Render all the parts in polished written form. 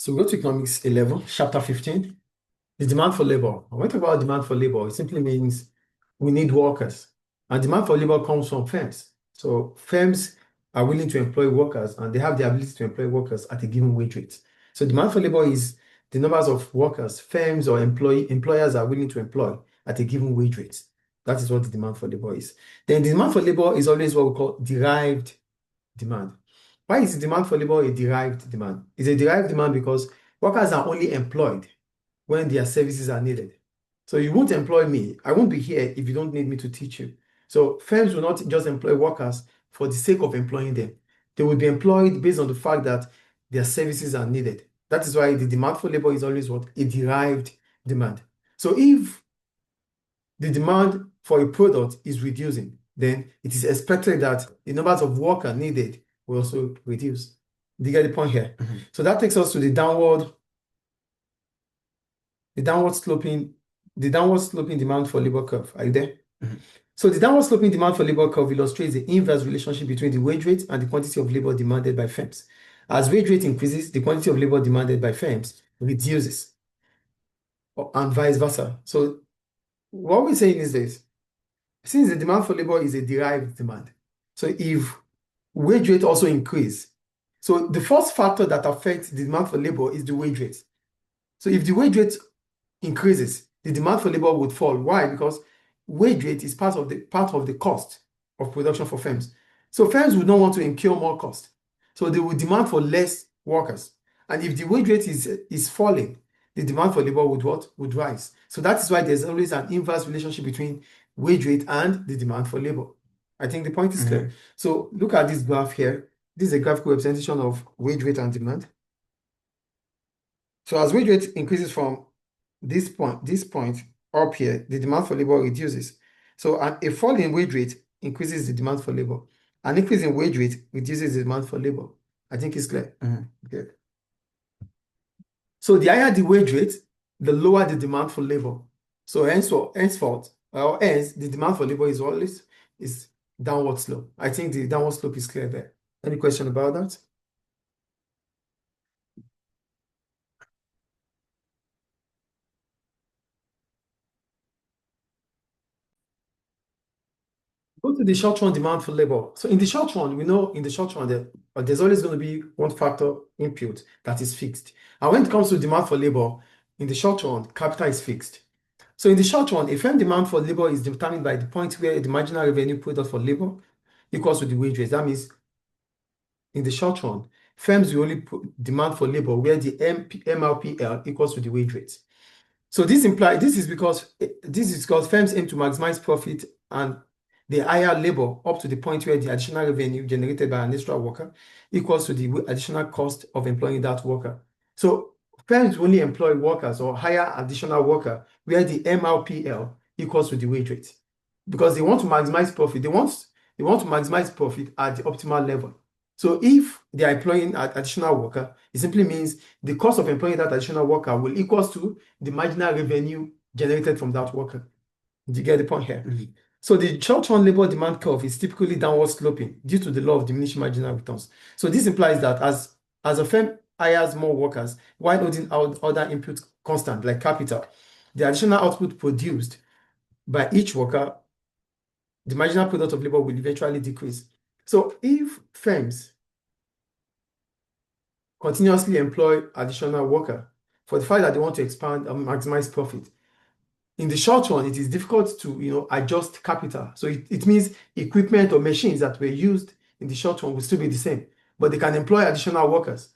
So we go to Economics 11, chapter 15, the demand for labor. When we talk about demand for labor, it simply means we need workers. And demand for labor comes from firms. So firms are willing to employ workers and they have the ability to employ workers at a given wage rate. So demand for labor is the numbers of workers firms or employers are willing to employ at a given wage rate. That is what the demand for labor is. Then the demand for labor is always what we call derived demand. Why is the demand for labor a derived demand? It's a derived demand because workers are only employed when their services are needed. So you won't employ me. I won't be here if you don't need me to teach you. So firms will not just employ workers for the sake of employing them. They will be employed based on the fact that their services are needed. That is why the demand for labor is always what? A derived demand. So if the demand for a product is reducing, then it is expected that the numbers of workers needed will also reduce. Do you get the point here? So that takes us to the downward sloping demand for labor curve. Are you there? So the downward sloping demand for labor curve illustrates the inverse relationship between the wage rate and the quantity of labor demanded by firms. As wage rate increases, the quantity of labor demanded by firms reduces, and vice versa. So what we're saying is this: since the demand for labor is a derived demand, so if wage rate also increase, so the first factor that affects the demand for labor is the wage rate. So if the wage rate increases, the demand for labor would fall. Why? Because wage rate is part of the cost of production for firms. So firms would not want to incur more cost. So they would demand for less workers. And if the wage rate is falling, the demand for labor would rise. So that is why there's always an inverse relationship between wage rate and the demand for labor. I think the point is clear. So look at this graph here. This is a graphical representation of wage rate and demand. So as wage rate increases from this point up here, the demand for labor reduces. So a fall in wage rate increases the demand for labor. An increase in wage rate reduces the demand for labor. I think it's clear. Okay. So the higher the wage rate, the lower the demand for labor. So hence, the demand for labor is downward slope. I think the downward slope is clear there. Any question about that? Go to the short-run demand for labor. So in the short run, we know in the short run there's always going to be one factor input that is fixed. And when it comes to demand for labor, in the short run, capital is fixed. So in the short run, a firm demand for labor is determined by the point where the marginal revenue product for labor equals to the wage rate. That means in the short run, firms will only put demand for labor where the MRPL equals to the wage rate. So this is because firms aim to maximize profit and they hire labor up to the point where the additional revenue generated by an extra worker equals to the additional cost of employing that worker. So firms only employ workers or hire additional worker where the MRPL equals to the wage rate because they want to maximize profit. They want to maximize profit at the optimal level. So if they are employing an additional worker, it simply means the cost of employing that additional worker will equals to the marginal revenue generated from that worker. Do you get the point here? So the short-run labor demand curve is typically downward sloping due to the law of diminishing marginal returns. So this implies that as a firm hires more workers while holding out other inputs constant, like capital, the additional output produced by each worker, the marginal product of labor will eventually decrease. So if firms continuously employ additional worker for the fact that they want to expand and maximize profit, in the short run, it is difficult to adjust capital. So it means equipment or machines that were used in the short run will still be the same, but they can employ additional workers.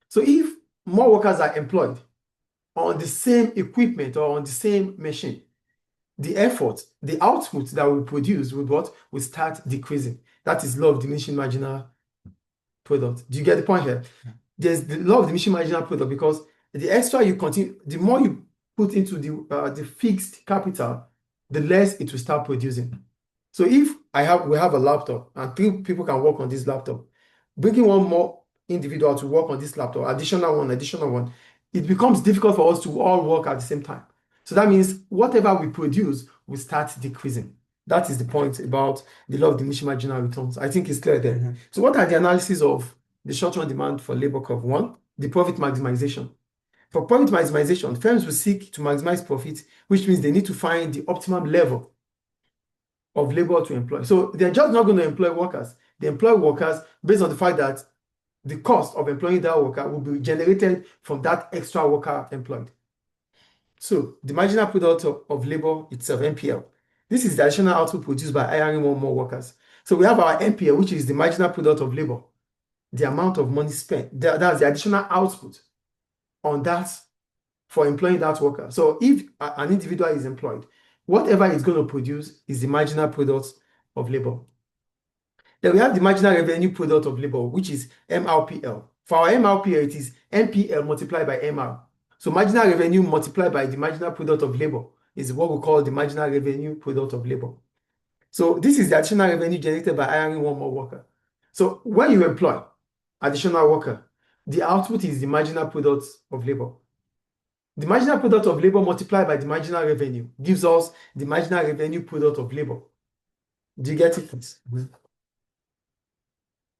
So if more workers are employed on the same equipment or on the same machine, the output that we produce will start decreasing. That is law of diminishing marginal product. Do you get the point here? There's the law of diminishing marginal product because the extra you continue, the more you put into the fixed capital, the less it will start producing. So if we have a laptop and 3 people can work on this laptop, bringing one more individual to work on this laptop, additional one, it becomes difficult for us to all work at the same time. So that means whatever we produce will start decreasing. That is the point about the law of diminishing marginal returns. I think it's clear there. So what are the analysis of the short-run demand for labor curve? 1, the profit maximization. For profit maximization, firms will seek to maximize profit, which means they need to find the optimum level of labor to employ. So they're just not going to employ workers. They employ workers based on the fact that the cost of employing that worker will be generated from that extra worker employed. So the marginal product of labor itself, MPL. This is the additional output produced by hiring one more workers. So we have our MPL, which is the marginal product of labor, the amount of money spent. That's the additional output on that for employing that worker. So if an individual is employed, whatever it's going to produce is the marginal product of labor. Then we have the marginal revenue product of labor, which is MRPL. For our MRPL, it is MPL multiplied by MR. So marginal revenue multiplied by the marginal product of labor is what we call the marginal revenue product of labor. So this is the additional revenue generated by hiring one more worker. So when you employ additional worker, the output is the marginal product of labor. The marginal product of labor multiplied by the marginal revenue gives us the marginal revenue product of labor. Do you get it?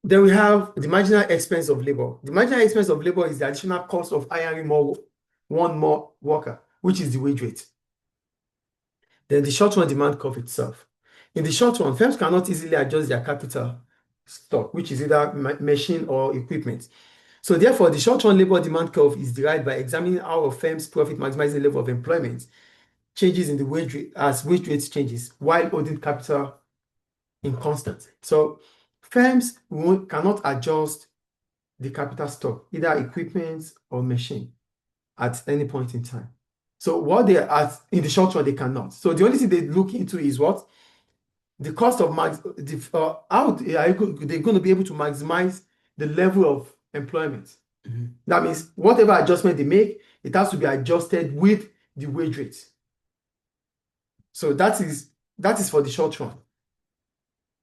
Then we have the marginal expense of labor. The marginal expense of labor is the additional cost of hiring one more worker, which is the wage rate. Then the short-run demand curve itself. In the short run, firms cannot easily adjust their capital stock, which is either machine or equipment. So therefore, the short-run labor demand curve is derived by examining how a firm's profit maximizing level of employment changes in the wage rate as wage rates changes while holding capital in constant. So firms cannot adjust the capital stock, either equipment or machine, at any point in time. So what they are in the short run, they cannot. So the only thing they look into is what? The cost of how they're going to be able to maximize the level of employment. That means whatever adjustment they make, it has to be adjusted with the wage rate. So that is for the short run.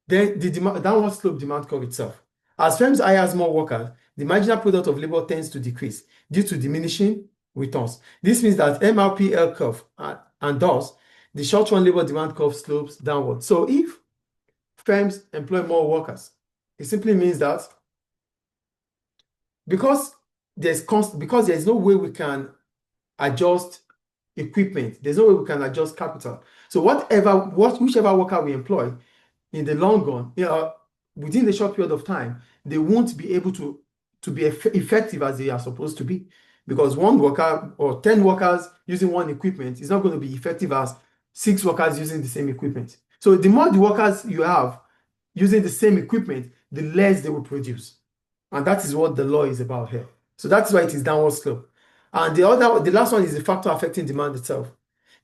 Then the downward slope demand curve itself. As firms hire more workers, the marginal product of labor tends to decrease due to diminishing returns. This means that MRPL curve and thus the short-run labor demand curve slopes downward. So if firms employ more workers, it simply means that because there's no way we can adjust equipment, there's no way we can adjust capital. So whichever worker we employ, in the long run, within the short period of time, they won't be able to be effective as they are supposed to be. Because one worker or 10 workers using one equipment is not going to be effective as 6 workers using the same equipment. So the more the workers you have using the same equipment, the less they will produce. And that is what the law is about here. So that's why it is downward slope. And the last one is the factor affecting demand itself.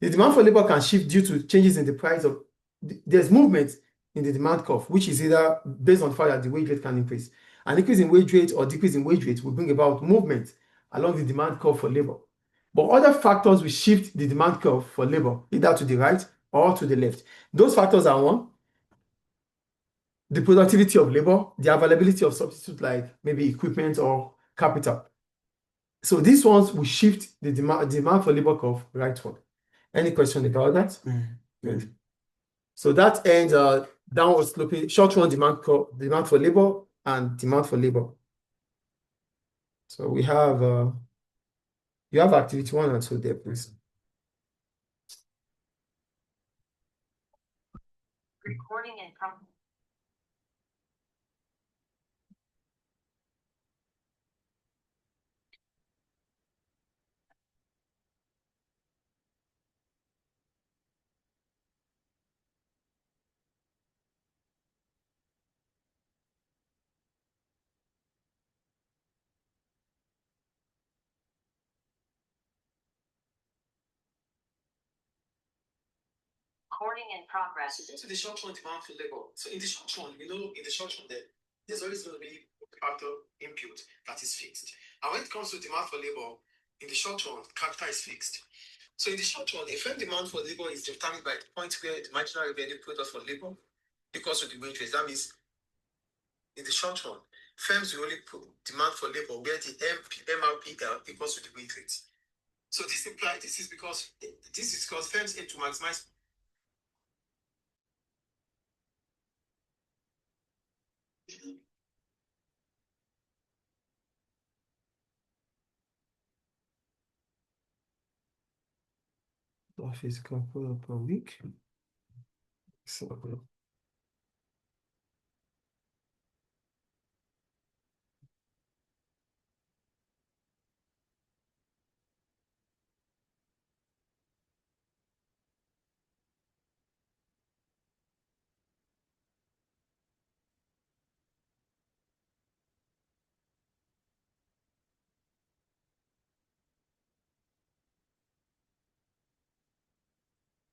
The demand for labor can shift due to changes in the price of, there's movement in the demand curve, which is either based on the fact that the wage rate can increase. An increase in wage rate or decrease in wage rate will bring about movement along the demand curve for labor. But other factors will shift the demand curve for labor, either to the right or to the left. Those factors are one, the productivity of labor, the availability of substitute like maybe equipment or capital. So these ones will shift the demand for labor curve rightward. Any question about that? Good. So that ends downward sloping short-run demand for labor and demand for labor. So we have you have activity 1 and 2 there, please. Recording in progress. Recording in progress. So go to the short-run demand for labor. So in the short run, in the short run there's always going to be a factor input that is fixed. And when it comes to demand for labor, in the short run, capital is fixed. So in the short run, a firm demand for labor is determined by the point where the marginal revenue product for labor equals to the wage rate. That means in the short run, firms will only put demand for labor where the MRPL equals to the wage rate. So this is because firms aim to maximize. physical product per week. So